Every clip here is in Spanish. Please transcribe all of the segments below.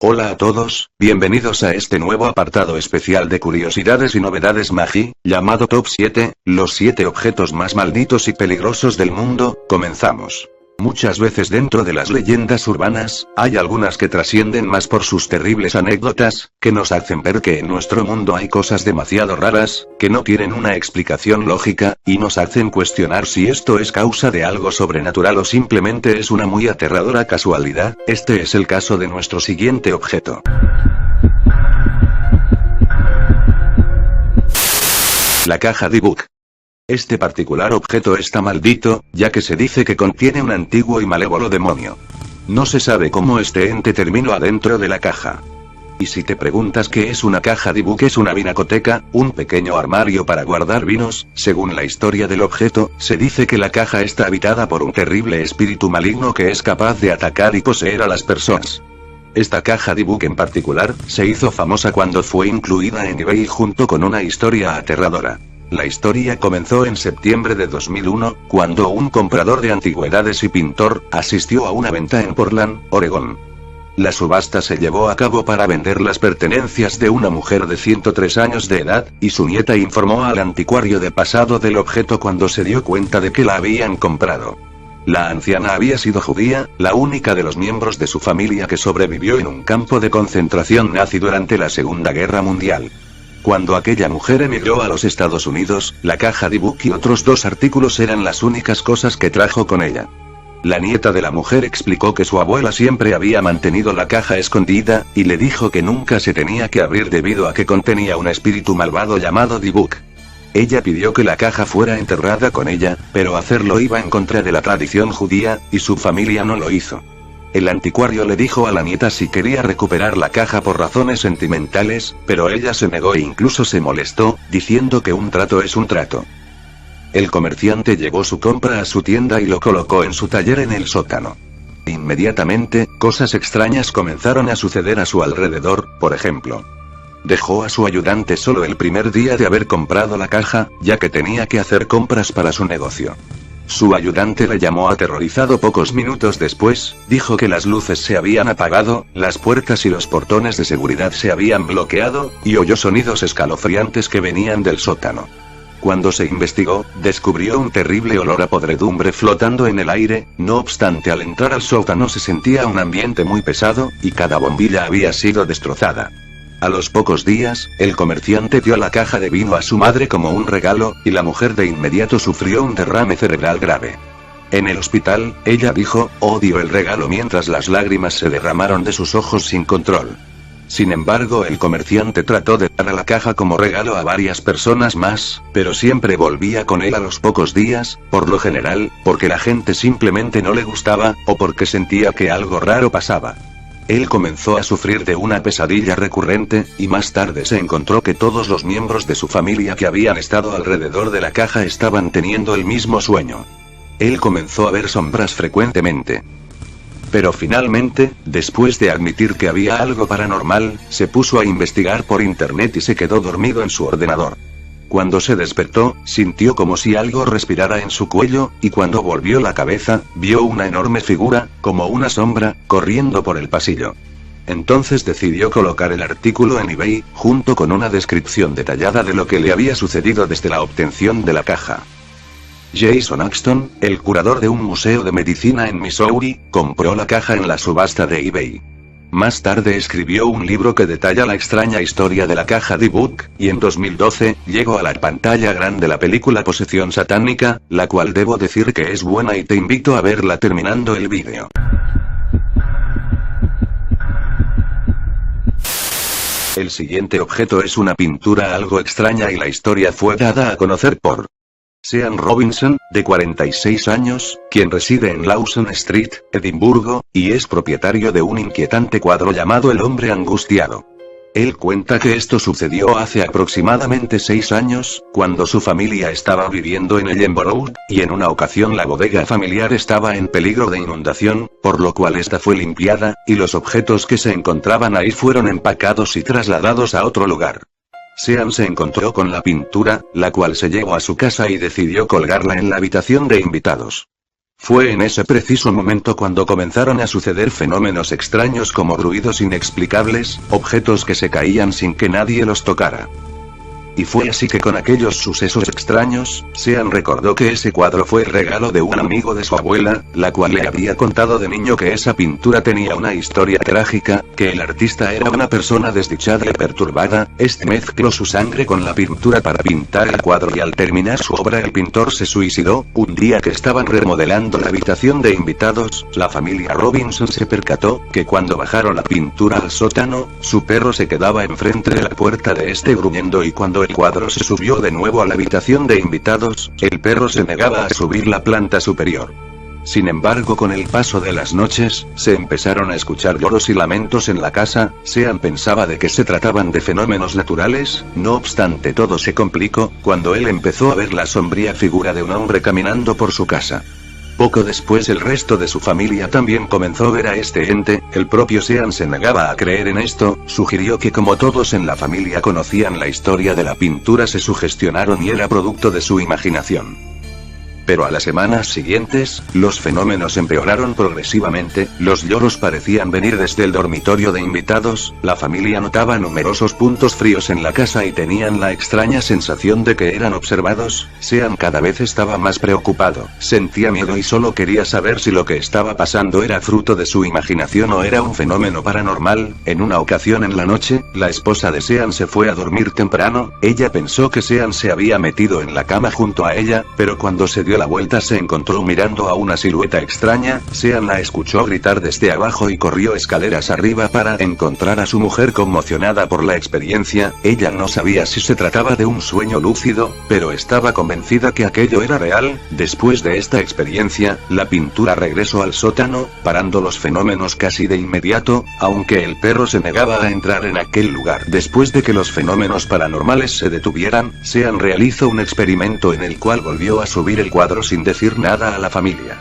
Hola a todos, bienvenidos a este nuevo apartado especial de curiosidades y novedades Magi, llamado Top 7, los 7 objetos más malditos y peligrosos del mundo. Comenzamos. Muchas veces dentro de las leyendas urbanas, hay algunas que trascienden más por sus terribles anécdotas, que nos hacen ver que en nuestro mundo hay cosas demasiado raras, que no tienen una explicación lógica, y nos hacen cuestionar si esto es causa de algo sobrenatural o simplemente es una muy aterradora casualidad. Este es el caso de nuestro siguiente objeto. La caja Dybbuk. Este particular objeto está maldito, ya que se dice que contiene un antiguo y malévolo demonio. No se sabe cómo este ente terminó adentro de la caja. Y si te preguntas qué es una caja Dybbuk, es una vinacoteca, un pequeño armario para guardar vinos. Según la historia del objeto, se dice que la caja está habitada por un terrible espíritu maligno que es capaz de atacar y poseer a las personas. Esta caja Dybbuk en particular, se hizo famosa cuando fue incluida en eBay junto con una historia aterradora. La historia comenzó en septiembre de 2001, cuando un comprador de antigüedades y pintor, asistió a una venta en Portland, Oregón. La subasta se llevó a cabo para vender las pertenencias de una mujer de 103 años de edad, y su nieta informó al anticuario del pasado del objeto cuando se dio cuenta de que la habían comprado. La anciana había sido judía, la única de los miembros de su familia que sobrevivió en un campo de concentración nazi durante la Segunda Guerra Mundial. Cuando aquella mujer emigró a los Estados Unidos, la caja Dybbuk y otros 2 artículos eran las únicas cosas que trajo con ella. La nieta de la mujer explicó que su abuela siempre había mantenido la caja escondida, y le dijo que nunca se tenía que abrir debido a que contenía un espíritu malvado llamado Dybbuk. Ella pidió que la caja fuera enterrada con ella, pero hacerlo iba en contra de la tradición judía, y su familia no lo hizo. El anticuario le dijo a la nieta si quería recuperar la caja por razones sentimentales, pero ella se negó e incluso se molestó, diciendo que un trato es un trato. El comerciante llevó su compra a su tienda y lo colocó en su taller en el sótano. Inmediatamente, cosas extrañas comenzaron a suceder a su alrededor. Por ejemplo, dejó a su ayudante solo el primer día de haber comprado la caja, ya que tenía que hacer compras para su negocio. Su ayudante le llamó aterrorizado pocos minutos después, dijo que las luces se habían apagado, las puertas y los portones de seguridad se habían bloqueado, y oyó sonidos escalofriantes que venían del sótano. Cuando se investigó, descubrió un terrible olor a podredumbre flotando en el aire. No obstante, al entrar al sótano se sentía un ambiente muy pesado, y cada bombilla había sido destrozada. A los pocos días, el comerciante dio la caja de vino a su madre como un regalo, y la mujer de inmediato sufrió un derrame cerebral grave. En el hospital, ella dijo, odio el regalo, mientras las lágrimas se derramaron de sus ojos sin control. Sin embargo, el comerciante trató de dar la caja como regalo a varias personas más, pero siempre volvía con él a los pocos días, por lo general, porque la gente simplemente no le gustaba, o porque sentía que algo raro pasaba. Él comenzó a sufrir de una pesadilla recurrente, y más tarde se encontró que todos los miembros de su familia que habían estado alrededor de la caja estaban teniendo el mismo sueño. Él comenzó a ver sombras frecuentemente. Pero finalmente, después de admitir que había algo paranormal, se puso a investigar por internet y se quedó dormido en su ordenador. Cuando se despertó, sintió como si algo respirara en su cuello, y cuando volvió la cabeza, vio una enorme figura, como una sombra, corriendo por el pasillo. Entonces decidió colocar el artículo en eBay, junto con una descripción detallada de lo que le había sucedido desde la obtención de la caja. Jason Axton, el curador de un museo de medicina en Missouri, compró la caja en la subasta de eBay. Más tarde escribió un libro que detalla la extraña historia de la caja Dybbuk, y en 2012, llegó a la pantalla grande la película Posesión Satánica, la cual debo decir que es buena y te invito a verla terminando el vídeo. El siguiente objeto es una pintura algo extraña y la historia fue dada a conocer por Sean Robinson, de 46 años, quien reside en Lawson Street, Edimburgo, y es propietario de un inquietante cuadro llamado El Hombre Angustiado. Él cuenta que esto sucedió hace aproximadamente 6 años, cuando su familia estaba viviendo en Ellenborough, y en una ocasión la bodega familiar estaba en peligro de inundación, por lo cual esta fue limpiada, y los objetos que se encontraban ahí fueron empacados y trasladados a otro lugar. Sean se encontró con la pintura, la cual se llevó a su casa y decidió colgarla en la habitación de invitados. Fue en ese preciso momento cuando comenzaron a suceder fenómenos extraños como ruidos inexplicables, objetos que se caían sin que nadie los tocara. Y fue así que con aquellos sucesos extraños, Sean recordó que ese cuadro fue el regalo de un amigo de su abuela, la cual le había contado de niño que esa pintura tenía una historia trágica, que el artista era una persona desdichada y perturbada. Este mezcló su sangre con la pintura para pintar el cuadro y al terminar su obra el pintor se suicidó. Un día que estaban remodelando la habitación de invitados, la familia Robinson se percató que cuando bajaron la pintura al sótano, su perro se quedaba enfrente de la puerta de este gruñendo y cuando el cuadro se subió de nuevo a la habitación de invitados, el perro se negaba a subir la planta superior. Sin embargo, con el paso de las noches, se empezaron a escuchar lloros y lamentos en la casa. Sean pensaba de que se trataban de fenómenos naturales, no obstante todo se complicó, cuando él empezó a ver la sombría figura de un hombre caminando por su casa. Poco después el resto de su familia también comenzó a ver a este ente. El propio Sean se negaba a creer en esto, sugirió que como todos en la familia conocían la historia de la pintura se sugestionaron y era producto de su imaginación. Pero a las semanas siguientes, los fenómenos empeoraron progresivamente, los lloros parecían venir desde el dormitorio de invitados, la familia notaba numerosos puntos fríos en la casa y tenían la extraña sensación de que eran observados. Sean cada vez estaba más preocupado, sentía miedo y solo quería saber si lo que estaba pasando era fruto de su imaginación o era un fenómeno paranormal. En una ocasión en la noche, la esposa de Sean se fue a dormir temprano, ella pensó que Sean se había metido en la cama junto a ella, pero cuando se dio la vuelta se encontró mirando a una silueta extraña. Sean la escuchó gritar desde abajo y corrió escaleras arriba para encontrar a su mujer conmocionada por la experiencia. Ella no sabía si se trataba de un sueño lúcido, pero estaba convencida que aquello era real. Después de esta experiencia, la pintura regresó al sótano, parando los fenómenos casi de inmediato, aunque el perro se negaba a entrar en aquel lugar. Después de que los fenómenos paranormales se detuvieran, Sean realizó un experimento en el cual volvió a subir el cuadro sin decir nada a la familia.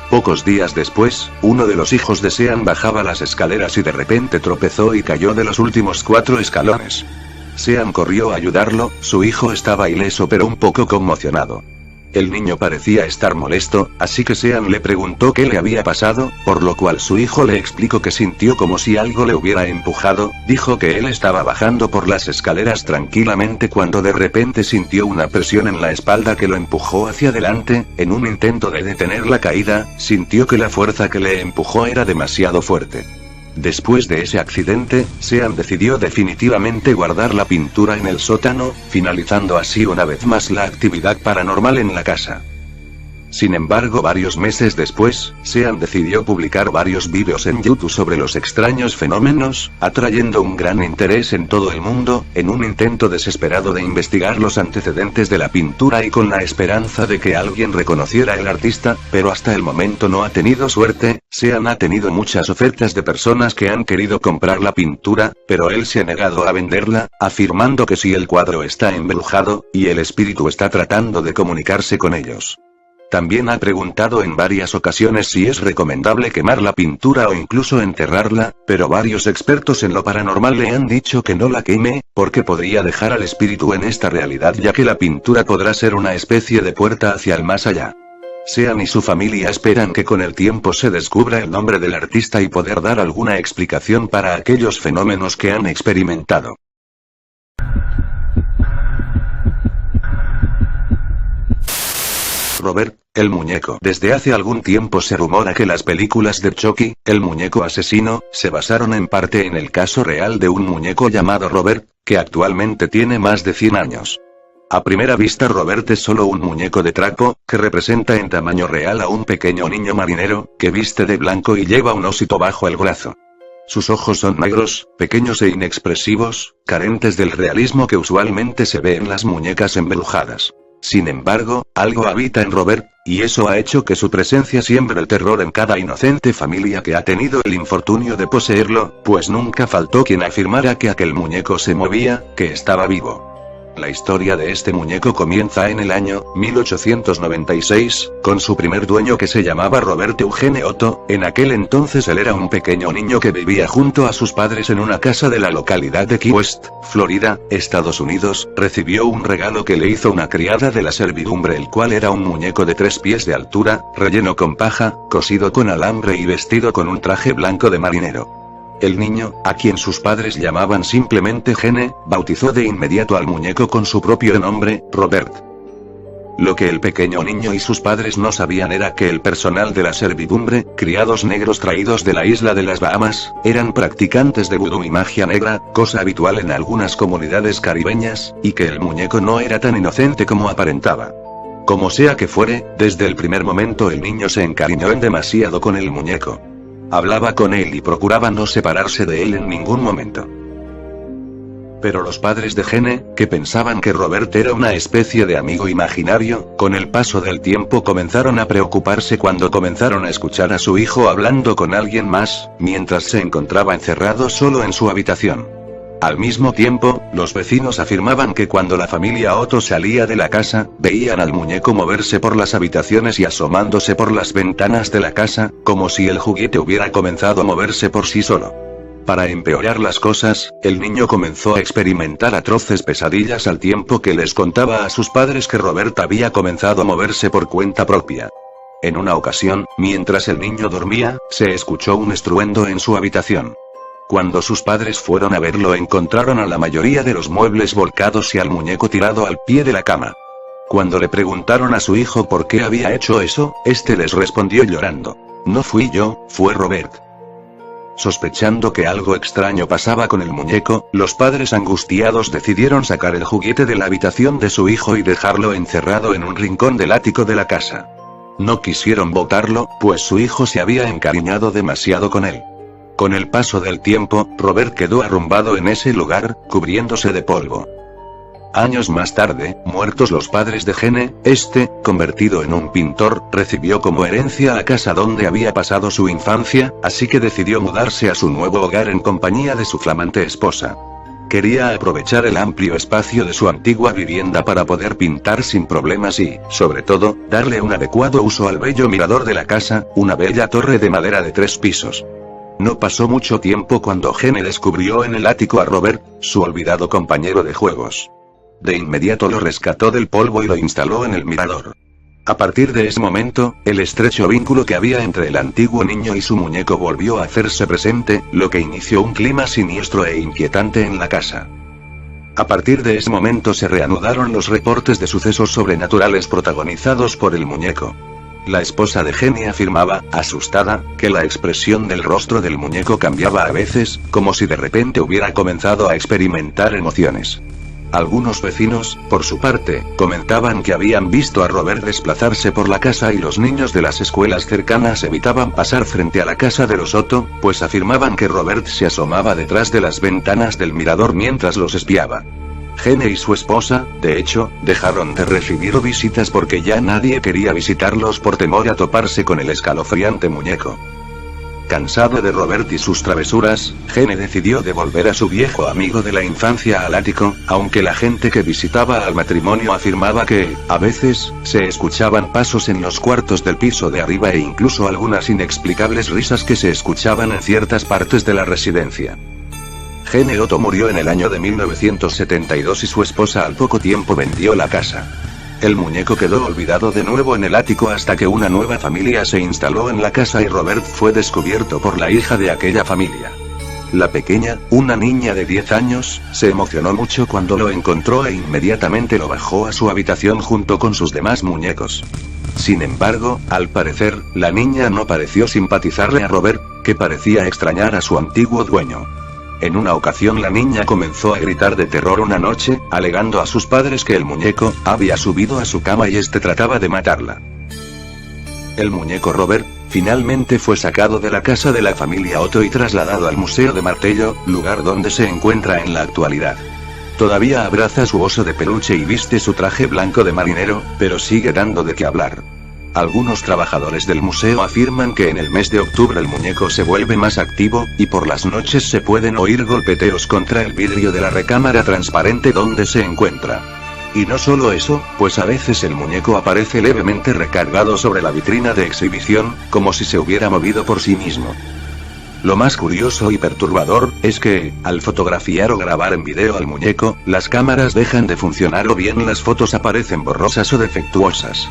Pocos días después, uno de los hijos de Sean bajaba las escaleras y de repente tropezó y cayó de los últimos 4 escalones. Sean corrió a ayudarlo, su hijo estaba ileso pero un poco conmocionado. El niño parecía estar molesto, así que Sean le preguntó qué le había pasado, por lo cual su hijo le explicó que sintió como si algo le hubiera empujado. Dijo que él estaba bajando por las escaleras tranquilamente cuando de repente sintió una presión en la espalda que lo empujó hacia adelante. En un intento de detener la caída, sintió que la fuerza que le empujó era demasiado fuerte. Después de ese accidente, Sean decidió definitivamente guardar la pintura en el sótano, finalizando así una vez más la actividad paranormal en la casa. Sin embargo, varios meses después, Sean decidió publicar varios vídeos en YouTube sobre los extraños fenómenos, atrayendo un gran interés en todo el mundo, en un intento desesperado de investigar los antecedentes de la pintura y con la esperanza de que alguien reconociera al artista, pero hasta el momento no ha tenido suerte. Sean ha tenido muchas ofertas de personas que han querido comprar la pintura, pero él se ha negado a venderla, afirmando que si el cuadro está embrujado, y el espíritu está tratando de comunicarse con ellos. También ha preguntado en varias ocasiones si es recomendable quemar la pintura o incluso enterrarla, pero varios expertos en lo paranormal le han dicho que no la queme, porque podría dejar al espíritu en esta realidad ya que la pintura podrá ser una especie de puerta hacia el más allá. Sean y su familia esperan que con el tiempo se descubra el nombre del artista y poder dar alguna explicación para aquellos fenómenos que han experimentado. Robert, el muñeco. Desde hace algún tiempo se rumora que las películas de Chucky, el muñeco asesino, se basaron en parte en el caso real de un muñeco llamado Robert, que actualmente tiene más de 100 años. A primera vista Robert es solo un muñeco de trapo, que representa en tamaño real a un pequeño niño marinero, que viste de blanco y lleva un osito bajo el brazo. Sus ojos son negros, pequeños e inexpresivos, carentes del realismo que usualmente se ve en las muñecas embrujadas. Sin embargo, algo habita en Robert, y eso ha hecho que su presencia siembre el terror en cada inocente familia que ha tenido el infortunio de poseerlo, pues nunca faltó quien afirmara que aquel muñeco se movía, que estaba vivo. La historia de este muñeco comienza en el año 1896, con su primer dueño que se llamaba Robert Eugene Otto. En aquel entonces él era un pequeño niño que vivía junto a sus padres en una casa de la localidad de Key West, Florida, Estados Unidos. Recibió un regalo que le hizo una criada de la servidumbre, el cual era un muñeco de 3 pies de altura, relleno con paja, cosido con alambre y vestido con un traje blanco de marinero. El niño, a quien sus padres llamaban simplemente Gene, bautizó de inmediato al muñeco con su propio nombre, Robert. Lo que el pequeño niño y sus padres no sabían era que el personal de la servidumbre, criados negros traídos de la isla de las Bahamas, eran practicantes de vudú y magia negra, cosa habitual en algunas comunidades caribeñas, y que el muñeco no era tan inocente como aparentaba. Como sea que fuere, desde el primer momento el niño se encariñó en demasiado con el muñeco. Hablaba con él y procuraba no separarse de él en ningún momento. Pero los padres de Gene, que pensaban que Robert era una especie de amigo imaginario, con el paso del tiempo comenzaron a preocuparse cuando comenzaron a escuchar a su hijo hablando con alguien más, mientras se encontraba encerrado solo en su habitación. Al mismo tiempo, los vecinos afirmaban que cuando la familia Otto salía de la casa, veían al muñeco moverse por las habitaciones y asomándose por las ventanas de la casa, como si el juguete hubiera comenzado a moverse por sí solo. Para empeorar las cosas, el niño comenzó a experimentar atroces pesadillas al tiempo que les contaba a sus padres que Robert había comenzado a moverse por cuenta propia. En una ocasión, mientras el niño dormía, se escuchó un estruendo en su habitación. Cuando sus padres fueron a verlo, encontraron a la mayoría de los muebles volcados y al muñeco tirado al pie de la cama. Cuando le preguntaron a su hijo por qué había hecho eso, este les respondió llorando: "No fui yo, fue Robert". Sospechando que algo extraño pasaba con el muñeco, los padres angustiados decidieron sacar el juguete de la habitación de su hijo y dejarlo encerrado en un rincón del ático de la casa. No quisieron botarlo, pues su hijo se había encariñado demasiado con él. Con el paso del tiempo, Robert quedó arrumbado en ese lugar, cubriéndose de polvo. Años más tarde, muertos los padres de Gene, convertido en un pintor, recibió como herencia la casa donde había pasado su infancia, así que decidió mudarse a su nuevo hogar en compañía de su flamante esposa. Quería aprovechar el amplio espacio de su antigua vivienda para poder pintar sin problemas y, sobre todo, darle un adecuado uso al bello mirador de la casa, una bella torre de madera de 3 pisos. No pasó mucho tiempo cuando Gene descubrió en el ático a Robert, su olvidado compañero de juegos. De inmediato lo rescató del polvo y lo instaló en el mirador. A partir de ese momento, el estrecho vínculo que había entre el antiguo niño y su muñeco volvió a hacerse presente, lo que inició un clima siniestro e inquietante en la casa. A partir de ese momento se reanudaron los reportes de sucesos sobrenaturales protagonizados por el muñeco. La esposa de Gene afirmaba, asustada, que la expresión del rostro del muñeco cambiaba a veces, como si de repente hubiera comenzado a experimentar emociones. Algunos vecinos, por su parte, comentaban que habían visto a Robert desplazarse por la casa y los niños de las escuelas cercanas evitaban pasar frente a la casa de los Otto, pues afirmaban que Robert se asomaba detrás de las ventanas del mirador mientras los espiaba. Gene y su esposa, de hecho, dejaron de recibir visitas porque ya nadie quería visitarlos por temor a toparse con el escalofriante muñeco. Cansado de Robert y sus travesuras, Gene decidió devolver a su viejo amigo de la infancia al ático, aunque la gente que visitaba al matrimonio afirmaba que, a veces, se escuchaban pasos en los cuartos del piso de arriba e incluso algunas inexplicables risas que se escuchaban en ciertas partes de la residencia. Gene Otto murió en el año de 1972 y su esposa al poco tiempo vendió la casa. El muñeco quedó olvidado de nuevo en el ático hasta que una nueva familia se instaló en la casa y Robert fue descubierto por la hija de aquella familia. La pequeña, una niña de 10 años, se emocionó mucho cuando lo encontró e inmediatamente lo bajó a su habitación junto con sus demás muñecos. Sin embargo, al parecer, la niña no pareció simpatizarle a Robert, que parecía extrañar a su antiguo dueño. En una ocasión la niña comenzó a gritar de terror una noche, alegando a sus padres que el muñeco había subido a su cama y trataba de matarla. El muñeco Robert, finalmente fue sacado de la casa de la familia Otto y trasladado al Museo de Martello, lugar donde se encuentra en la actualidad. Todavía abraza su oso de peluche y viste su traje blanco de marinero, pero sigue dando de qué hablar. Algunos trabajadores del museo afirman que en el mes de octubre el muñeco se vuelve más activo, y por las noches se pueden oír golpeteos contra el vidrio de la recámara transparente donde se encuentra. Y no solo eso, pues a veces el muñeco aparece levemente recargado sobre la vitrina de exhibición, como si se hubiera movido por sí mismo. Lo más curioso y perturbador, es que, al fotografiar o grabar en video al muñeco, las cámaras dejan de funcionar o bien las fotos aparecen borrosas o defectuosas.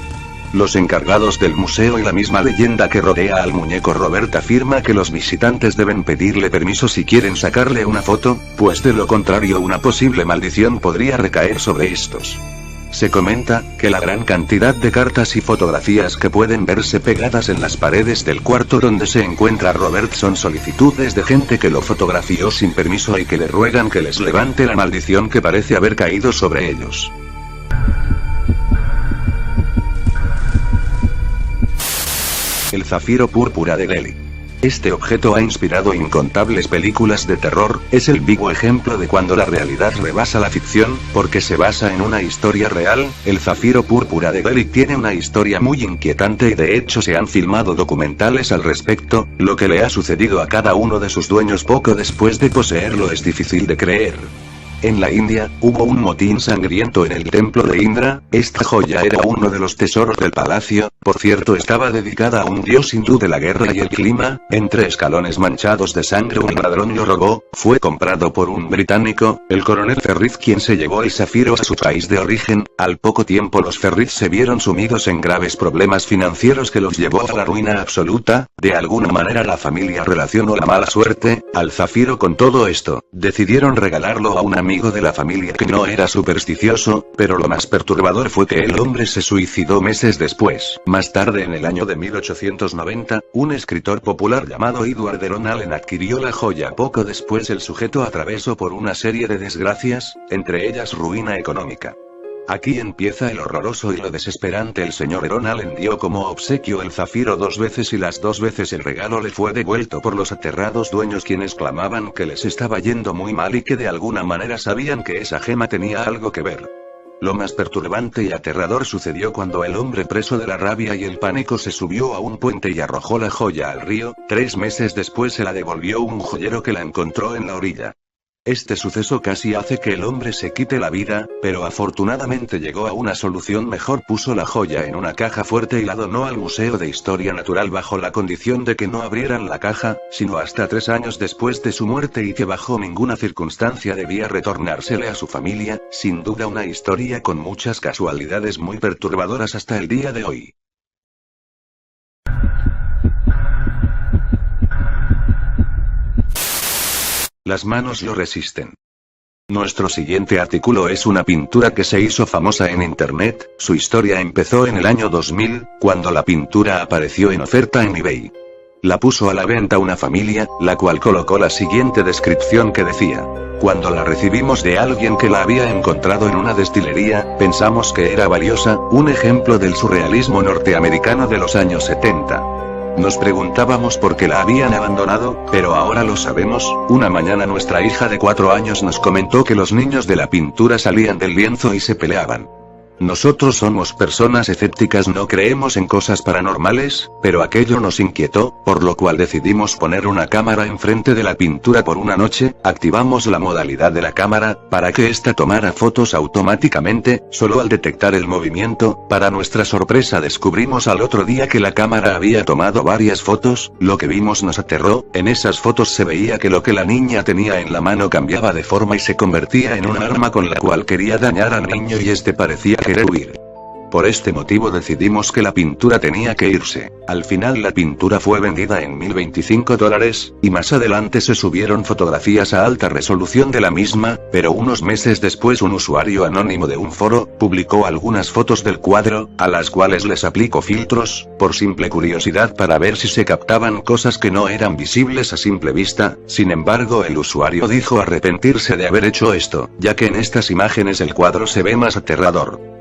Los encargados del museo y la misma leyenda que rodea al muñeco Robert afirma que los visitantes deben pedirle permiso si quieren sacarle una foto, pues de lo contrario una posible maldición podría recaer sobre estos. Se comenta que la gran cantidad de cartas y fotografías que pueden verse pegadas en las paredes del cuarto donde se encuentra Robert son solicitudes de gente que lo fotografió sin permiso y que le ruegan que les levante la maldición que parece haber caído sobre ellos. El zafiro púrpura de Delhi. Este objeto ha inspirado incontables películas de terror, es el vivo ejemplo de cuando la realidad rebasa la ficción, porque se basa en una historia real. El zafiro púrpura de Delhi tiene una historia muy inquietante y de hecho se han filmado documentales al respecto. Lo que le ha sucedido a cada uno de sus dueños poco después de poseerlo es difícil de creer. En la India, hubo un motín sangriento en el templo de Indra. Esta joya era uno de los tesoros del palacio, por cierto estaba dedicada a un dios hindú de la guerra y el clima. Entre escalones manchados de sangre un ladrón lo robó, fue comprado por un británico, el coronel Ferriz, quien se llevó el zafiro a su país de origen. Al poco tiempo los Ferriz se vieron sumidos en graves problemas financieros que los llevó a la ruina absoluta. De alguna manera la familia relacionó la mala suerte al zafiro con todo esto, decidieron regalarlo a un amigo de la familia que no era supersticioso, pero lo más perturbador fue que el hombre se suicidó meses después. Más tarde en el año de 1890, un escritor popular llamado Edward Elron Allen adquirió la joya. Poco después el sujeto atravesó por una serie de desgracias, entre ellas ruina económica. Aquí empieza el horroroso y lo desesperante. El señor Elron Allen dio como obsequio el zafiro 2 veces y las 2 veces el regalo le fue devuelto por los aterrados dueños, quienes clamaban que les estaba yendo muy mal y que de alguna manera sabían que esa gema tenía algo que ver. Lo más perturbante y aterrador sucedió cuando el hombre, preso de la rabia y el pánico, se subió a un puente y arrojó la joya al río. 3 meses después se la devolvió un joyero que la encontró en la orilla. Este suceso casi hace que el hombre se quite la vida, pero afortunadamente llegó a una solución mejor. Puso la joya en una caja fuerte y la donó al Museo de Historia Natural bajo la condición de que no abrieran la caja, sino hasta 3 años después de su muerte, y que bajo ninguna circunstancia debía retornársele a su familia. Sin duda una historia con muchas casualidades muy perturbadoras hasta el día de hoy. Las manos lo resisten. Nuestro siguiente artículo es una pintura que se hizo famosa en internet. Su historia empezó en el año 2000, cuando la pintura apareció en oferta en eBay. La puso a la venta una familia, la cual colocó la siguiente descripción que decía: cuando la recibimos de alguien que la había encontrado en una destilería, pensamos que era valiosa, un ejemplo del surrealismo norteamericano de los años 70. Nos preguntábamos por qué la habían abandonado, pero ahora lo sabemos. Una mañana nuestra hija de 4 años nos comentó que los niños de la pintura salían del lienzo y se peleaban. Nosotros somos personas escépticas, no creemos en cosas paranormales, pero aquello nos inquietó, por lo cual decidimos poner una cámara enfrente de la pintura por una noche. Activamos la modalidad de la cámara, para que ésta tomara fotos automáticamente, solo al detectar el movimiento. Para nuestra sorpresa descubrimos al otro día que la cámara había tomado varias fotos. Lo que vimos nos aterró. En esas fotos se veía que lo que la niña tenía en la mano cambiaba de forma y se convertía en un arma con la cual quería dañar al niño, y este parecía querer huir. Por este motivo decidimos que la pintura tenía que irse. Al final la pintura fue vendida en $1025, y más adelante se subieron fotografías a alta resolución de la misma, pero unos meses después un usuario anónimo de un foro, publicó algunas fotos del cuadro, a las cuales les aplicó filtros, por simple curiosidad para ver si se captaban cosas que no eran visibles a simple vista. Sin embargo el usuario dijo arrepentirse de haber hecho esto, ya que en estas imágenes el cuadro se ve más aterrador.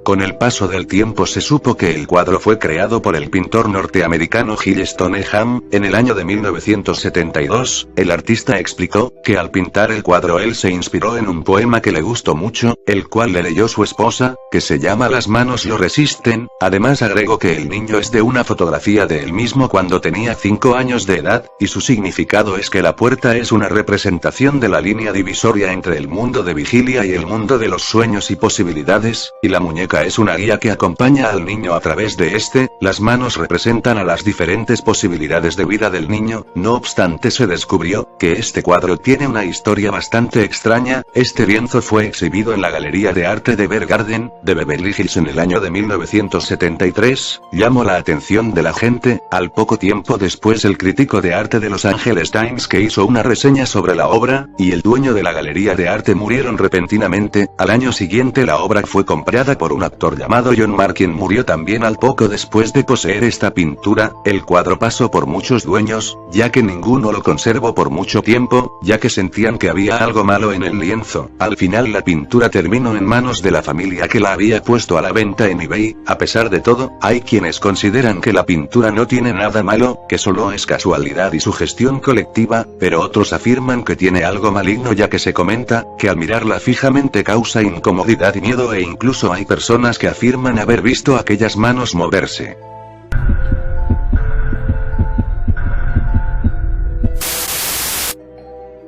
Con el paso del tiempo se supo que el cuadro fue creado por el pintor norteamericano Gill Stoneham, en el año de 1972. El artista explicó que al pintar el cuadro él se inspiró en un poema que le gustó mucho, el cual le leyó su esposa, que se llama Las manos lo resisten. Además agregó que el niño es de una fotografía de él mismo cuando tenía 5 años de edad, y su significado es que la puerta es una representación de la línea divisoria entre el mundo de vigilia y el mundo de los sueños y posibilidades, y la muñeca es una guía que acompaña al niño a través de este. Las manos representan a las diferentes posibilidades de vida del niño. No obstante, se descubrió que este cuadro tiene una historia bastante extraña. Este lienzo fue exhibido en la Galería de Arte de Bear Garden, de Beverly Hills en el año de 1973, llamó la atención de la gente. Al poco tiempo después el crítico de arte de Los Angeles Times que hizo una reseña sobre la obra, y el dueño de la Galería de Arte murieron repentinamente. Al año siguiente la obra fue comprada por un actor llamado John Marr, quien murió también al poco después de poseer esta pintura. El cuadro pasó por muchos dueños, ya que ninguno lo conservó por mucho tiempo, ya que sentían que había algo malo en el lienzo. Al final la pintura terminó en manos de la familia que la había puesto a la venta en eBay. A pesar de todo, hay quienes consideran que la pintura no tiene nada malo, que solo es casualidad y sugestión colectiva, pero otros afirman que tiene algo maligno, ya que se comenta que al mirarla fijamente causa incomodidad y miedo, e incluso hay personas que afirman haber visto aquellas manos moverse.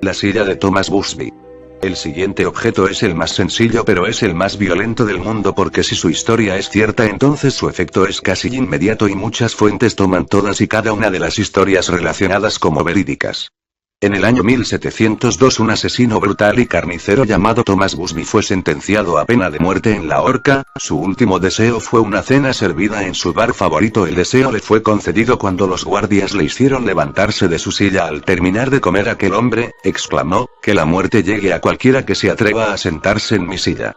La silla de Thomas Busby. El siguiente objeto es el más sencillo pero es el más violento del mundo, porque si su historia es cierta entonces su efecto es casi inmediato y muchas fuentes toman todas y cada una de las historias relacionadas como verídicas. En el año 1702 un asesino brutal y carnicero llamado Thomas Busby fue sentenciado a pena de muerte en la horca. Su último deseo fue una cena servida en su bar favorito. El deseo le fue concedido cuando los guardias le hicieron levantarse de su silla al terminar de comer. Aquel hombre exclamó: "Que la muerte llegue a cualquiera que se atreva a sentarse en mi silla".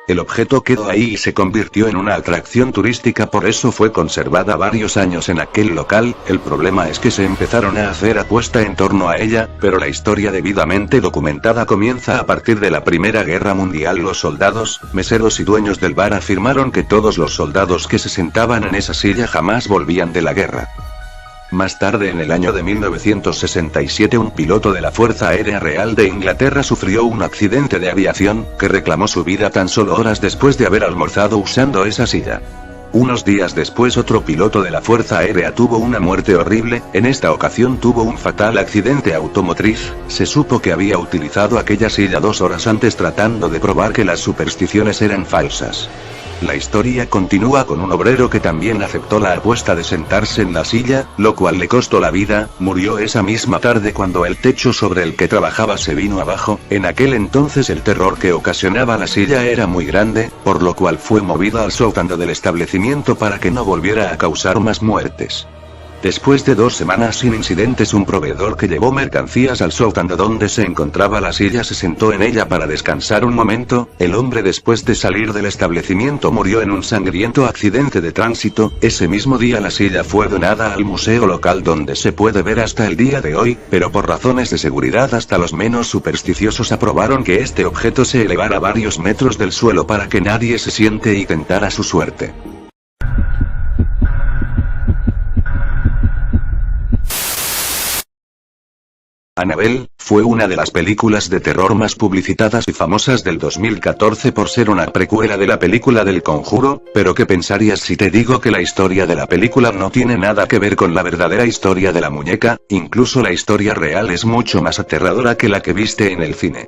El objeto quedó ahí y se convirtió en una atracción turística, por eso fue conservada varios años en aquel local. El problema es que se empezaron a hacer apuesta en torno a ella, pero la historia debidamente documentada comienza a partir de la Primera Guerra Mundial. Los soldados, meseros y dueños del bar afirmaron que todos los soldados que se sentaban en esa silla jamás volvían de la guerra. Más tarde, en el año de 1967, un piloto de la Fuerza Aérea Real de Inglaterra sufrió un accidente de aviación, que reclamó su vida tan solo horas después de haber almorzado usando esa silla. Unos días después otro piloto de la Fuerza Aérea tuvo una muerte horrible. En esta ocasión tuvo un fatal accidente automotriz. Se supo que había utilizado aquella silla 2 horas antes tratando de probar que las supersticiones eran falsas. La historia continúa con un obrero que también aceptó la apuesta de sentarse en la silla, lo cual le costó la vida. Murió esa misma tarde cuando el techo sobre el que trabajaba se vino abajo. En aquel entonces el terror que ocasionaba la silla era muy grande, por lo cual fue movida al sótano del establecimiento para que no volviera a causar más muertes. Después de 2 semanas sin incidentes, un proveedor que llevó mercancías al sótano donde se encontraba la silla se sentó en ella para descansar un momento. El hombre, después de salir del establecimiento, murió en un sangriento accidente de tránsito. Ese mismo día la silla fue donada al museo local, donde se puede ver hasta el día de hoy, pero por razones de seguridad hasta los menos supersticiosos aprobaron que este objeto se elevara varios metros del suelo para que nadie se siente y tentara su suerte. Annabelle fue una de las películas de terror más publicitadas y famosas del 2014 por ser una precuela de la película del Conjuro. Pero ¿qué pensarías si te digo que la historia de la película no tiene nada que ver con la verdadera historia de la muñeca? Incluso la historia real es mucho más aterradora que la que viste en el cine.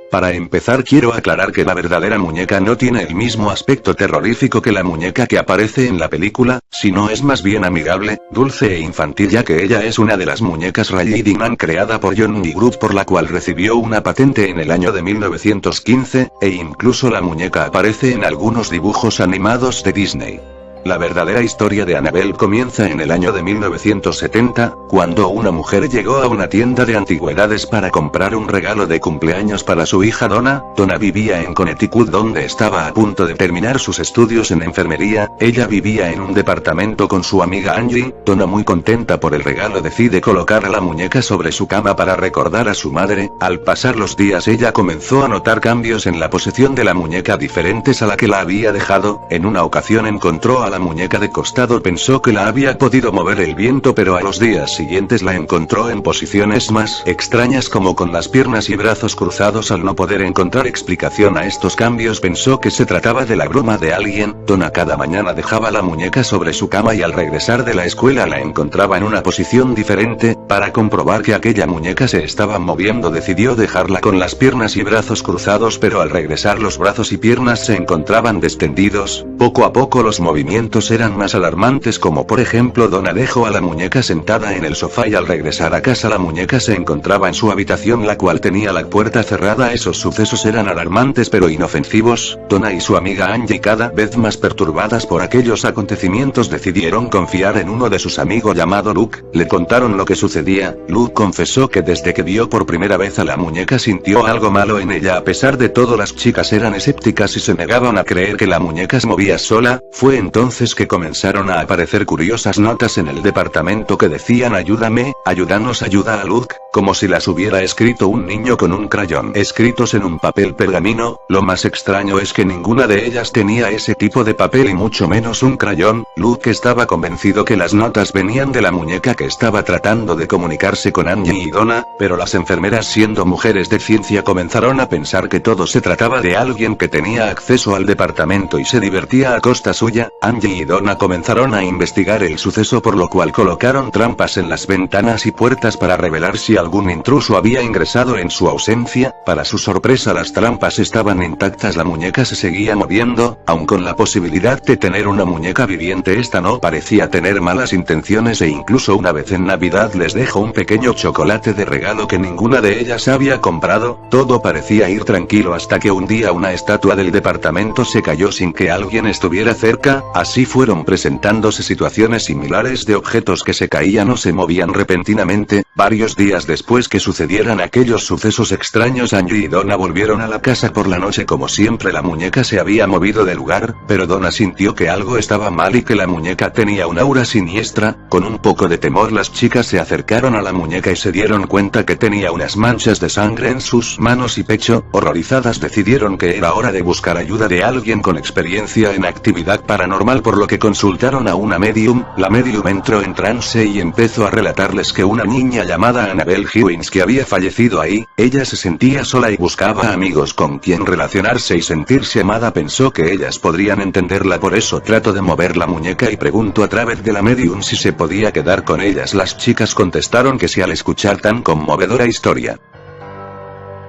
Para empezar, quiero aclarar que la verdadera muñeca no tiene el mismo aspecto terrorífico que la muñeca que aparece en la película, sino es más bien amigable, dulce e infantil, ya que ella es una de las muñecas Raggedy Ann creada por John y Group, por la cual recibió una patente en el año de 1915, e incluso la muñeca aparece en algunos dibujos animados de Disney. La verdadera historia de Annabelle comienza en el año de 1970, cuando una mujer llegó a una tienda de antigüedades para comprar un regalo de cumpleaños para su hija Donna. Donna vivía en Connecticut, donde estaba a punto de terminar sus estudios en enfermería. Ella vivía en un departamento con su amiga Angie. Donna, muy contenta por el regalo, decide colocar a la muñeca sobre su cama para recordar a su madre. Al pasar los días, ella comenzó a notar cambios en la posición de la muñeca diferentes a la que la había dejado. En una ocasión encontró a la muñeca de costado, pensó que la había podido mover el viento, pero a los días siguientes la encontró en posiciones más extrañas, como con las piernas y brazos cruzados. Al no poder encontrar explicación a estos cambios, pensó que se trataba de la broma de alguien. Donna cada mañana dejaba la muñeca sobre su cama y al regresar de la escuela la encontraba en una posición diferente. Para comprobar que aquella muñeca se estaba moviendo, decidió dejarla con las piernas y brazos cruzados, pero al regresar los brazos y piernas se encontraban descendidos. Poco a poco los movimientos eran más alarmantes, como por ejemplo Donna dejó a la muñeca sentada en el sofá y al regresar a casa la muñeca se encontraba en su habitación, la cual tenía la puerta cerrada. Esos sucesos eran alarmantes pero inofensivos. Donna y su amiga Angie, cada vez más perturbadas por aquellos acontecimientos, decidieron confiar en uno de sus amigos llamado Luke. Le contaron lo que sucedía. Luke confesó que desde que vio por primera vez a la muñeca sintió algo malo en ella. A pesar de todo, las chicas eran escépticas y se negaban a creer que la muñeca se movía sola. Fue entonces que comenzaron a aparecer curiosas notas en el departamento que decían: ayúdame, ayúdanos, ayuda a Luke, como si las hubiera escrito un niño con un crayón, escritos en un papel pergamino. Lo más extraño es que ninguna de ellas tenía ese tipo de papel y mucho menos un crayón. Luke estaba convencido que las notas venían de la muñeca que estaba tratando de comunicarse con Angie y Donna, pero las enfermeras, siendo mujeres de ciencia, comenzaron a pensar que todo se trataba de alguien que tenía acceso al departamento y se divertía a costa suya. Angie y Donna comenzaron a investigar el suceso, por lo cual colocaron trampas en las ventanas y puertas para revelar si algún intruso había ingresado en su ausencia. Para su sorpresa, las trampas estaban intactas, la muñeca se seguía moviendo, aun con la posibilidad de tener una muñeca viviente. Esta no parecía tener malas intenciones e incluso una vez en Navidad les dejó un pequeño chocolate de regalo que ninguna de ellas había comprado. Todo parecía ir tranquilo hasta que un día una estatua del departamento se cayó sin que alguien estuviera cerca. Así fueron presentándose situaciones similares de objetos que se caían o se movían repentinamente. Varios días después que sucedieran aquellos sucesos extraños, Angie y Donna volvieron a la casa por la noche. Como siempre, la muñeca se había movido de lugar, pero Donna sintió que algo estaba mal y que la muñeca tenía un aura siniestra. Con un poco de temor, las chicas se acercaron a la muñeca y se dieron cuenta que tenía unas manchas de sangre en sus manos y pecho. Horrorizadas, decidieron que era hora de buscar ayuda de alguien con experiencia en actividad paranormal, por lo que consultaron a una medium. La medium entró en trance y empezó a relatarles que una niña llamada Annabelle Hewins había fallecido ahí. Ella se sentía sola y buscaba amigos con quien relacionarse y sentirse amada. Pensó que ellas podrían entenderla, por eso trató de mover la muñeca y preguntó a través de la medium si se podía quedar con ellas. Las chicas contestaron que sí al escuchar tan conmovedora historia.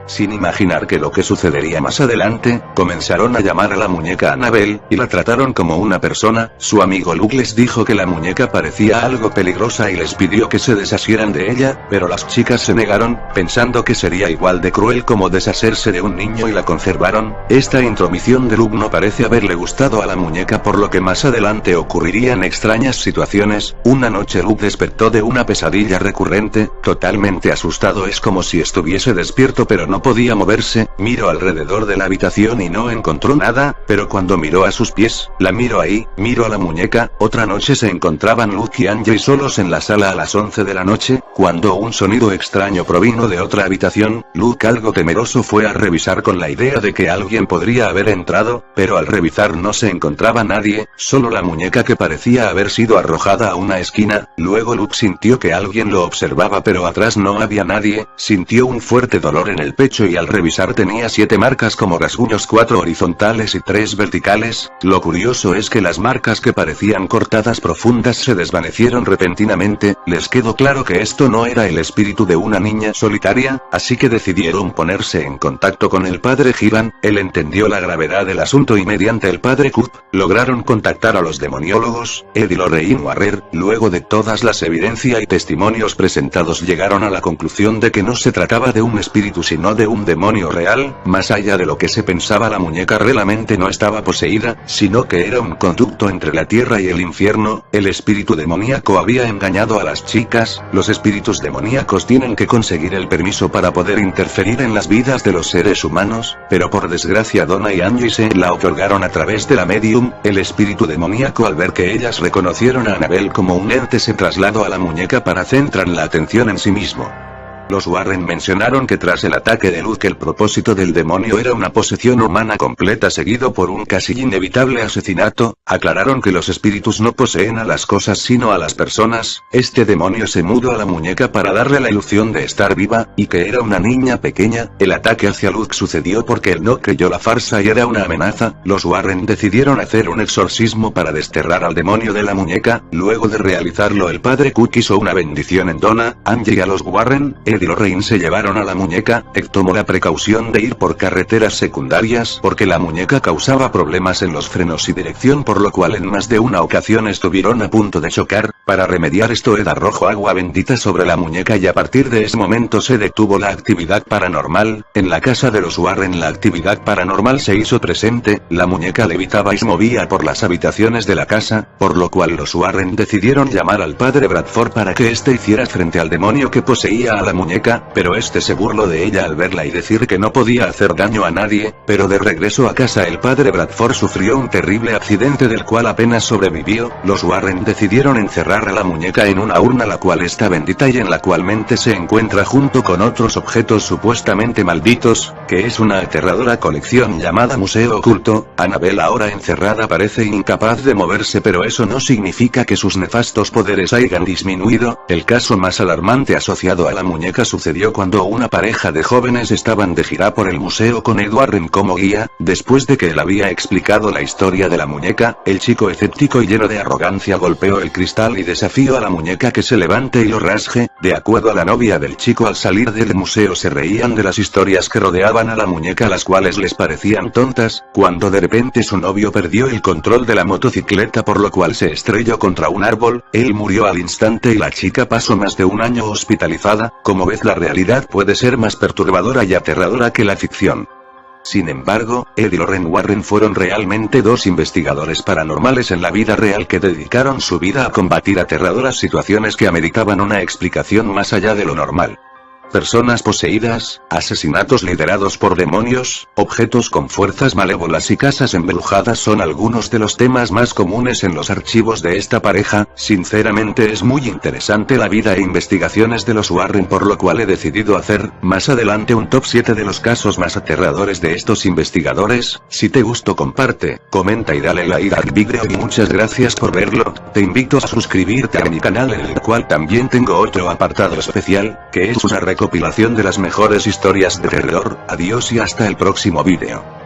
Sin imaginar que lo que sucedería más adelante, comenzaron a llamar a la muñeca Annabelle, y la trataron como una persona. Su amigo Luke les dijo que la muñeca parecía algo peligrosa y les pidió que se deshacieran de ella, pero las chicas se negaron, pensando que sería igual de cruel como deshacerse de un niño, y la conservaron. Esta intromisión de Luke no parece haberle gustado a la muñeca, por lo que más adelante ocurrirían extrañas situaciones. Una noche Luke despertó de una pesadilla recurrente, totalmente asustado. Es como si estuviese despierto pero no podía moverse. Miró alrededor de la habitación y no encontró nada, pero cuando miró a sus pies, la miró ahí, miró a la muñeca. Otra noche se encontraban Luke y Angie solos en la sala a las 11 de la noche, cuando un sonido extraño provino de otra habitación. Luke, algo temeroso, fue a revisar con la idea de que alguien podría haber entrado, pero al revisar no se encontraba nadie, solo la muñeca que parecía haber sido arrojada a una esquina. Luego Luke sintió que alguien lo observaba, pero atrás no había nadie. Sintió un fuerte dolor en el pecho y al revisar tenía 7 marcas como rasguños, 4 horizontales y 3 verticales. Lo curioso es que las marcas que parecían cortadas profundas se desvanecieron repentinamente. Les quedó claro que esto no era el espíritu de una niña solitaria, así que decidieron ponerse en contacto con el padre Givan. Él entendió la gravedad del asunto y mediante el padre Coop, lograron contactar a los demoniólogos, Ed y Lorraine Warrer. Luego de todas las evidencias y testimonios presentados, llegaron a la conclusión de que no se trataba de un espíritu sino de un demonio real. final, más allá de lo que se pensaba, la muñeca realmente no estaba poseída, sino que era un conducto entre la tierra y el infierno. El espíritu demoníaco había engañado a las chicas. Los espíritus demoníacos tienen que conseguir el permiso para poder interferir en las vidas de los seres humanos, pero por desgracia Donna y Angie se la otorgaron a través de la medium. El espíritu demoníaco, al ver que ellas reconocieron a Annabelle como un ente, se trasladó a la muñeca para centrar la atención en sí mismo. Los Warren mencionaron que tras el ataque de Luke el propósito del demonio era una posesión humana completa seguido por un casi inevitable asesinato. Aclararon que los espíritus no poseen a las cosas sino a las personas. Este demonio se mudó a la muñeca para darle la ilusión de estar viva, y que era una niña pequeña. El ataque hacia Luke sucedió porque él no creyó la farsa y era una amenaza. Los Warren decidieron hacer un exorcismo para desterrar al demonio de la muñeca. Luego de realizarlo, el padre Cook hizo una bendición en Donna, Angie y a los Warren. Ed y Lorraine se llevaron a la muñeca. Ed tomó la precaución de ir por carreteras secundarias porque la muñeca causaba problemas en los frenos y dirección, por lo cual en más de una ocasión estuvieron a punto de chocar. Para remediar esto, Ed arrojó agua bendita sobre la muñeca y a partir de ese momento se detuvo la actividad paranormal. En la casa de los Warren la actividad paranormal se hizo presente. La muñeca levitaba y se movía por las habitaciones de la casa, por lo cual los Warren decidieron llamar al padre Bradford para que éste hiciera frente al demonio que poseía a la muñeca, pero este se burló de ella al verla y decir que no podía hacer daño a nadie. Pero de regreso a casa, el padre Bradford sufrió un terrible accidente del cual apenas sobrevivió. Los Warren decidieron encerrar a la muñeca en una urna la cual está bendita y en la cual se encuentra junto con otros objetos supuestamente malditos, que es una aterradora colección llamada Museo Oculto. Annabelle, ahora encerrada, parece incapaz de moverse, pero eso no significa que sus nefastos poderes hayan disminuido. El caso más alarmante asociado a la muñeca sucedió cuando una pareja de jóvenes estaban de gira por el museo con Ed Warren como guía. Después de que él había explicado la historia de la muñeca, el chico, escéptico y lleno de arrogancia, golpeó el cristal y desafió a la muñeca que se levante y lo rasgue. De acuerdo a la novia del chico, al salir del museo se reían de las historias que rodeaban a la muñeca, las cuales les parecían tontas, cuando de repente su novio perdió el control de la motocicleta, por lo cual se estrelló contra un árbol. Él murió al instante y la chica pasó más de un año hospitalizada. Como ves, la realidad puede ser más perturbadora y aterradora que la ficción. Sin embargo, Ed y Lorraine Warren fueron realmente dos investigadores paranormales en la vida real que dedicaron su vida a combatir aterradoras situaciones que ameritaban una explicación más allá de lo normal. Personas poseídas, asesinatos liderados por demonios, objetos con fuerzas malévolas y casas embrujadas son algunos de los temas más comunes en los archivos de esta pareja. Sinceramente es muy interesante la vida e investigaciones de los Warren, por lo cual he decidido hacer más adelante un top 7 de los casos más aterradores de estos investigadores. Si te gustó, comparte, comenta y dale like al video, y muchas gracias por verlo. Te invito a suscribirte a mi canal, en el cual también tengo otro apartado especial, que es una recopilación de las mejores historias de terror. Adiós y hasta el próximo video.